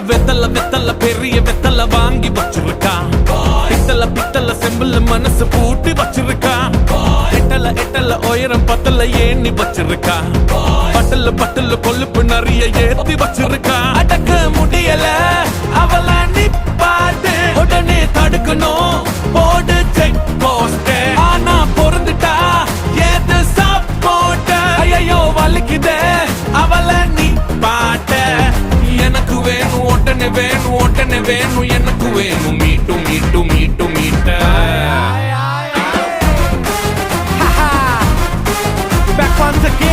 வெத்தல வெத்தல பெரிய வெத்தல வாங்கி வச்சிருக்கா. பித்தல பித்தல செம்புல மனசு பூட்டி வச்சிருக்கா. எட்டல எட்டல உயரம் பத்தல ஏணி வச்சிருக்கா. பட்டல பட்டல கொழுப்பு நிறைய ஏத்தி வச்சிருக்கா. அடக்க முடியல அவள நிப்பாட்டு, உடனே தடுக்கணும் போடு செக் போஸ்ட். ஆனா பொருந்துட்டா ஏது சப்போர்ட். ஐயோ வலிக்குதே அவள நிப்பாட்ட. எனக்கு வேணும் உடனே வேணும் உடனே வேணும் எனக்கு வேணும் மீட்டு மீட்டு மீட்டு மீட்ட. Back once again.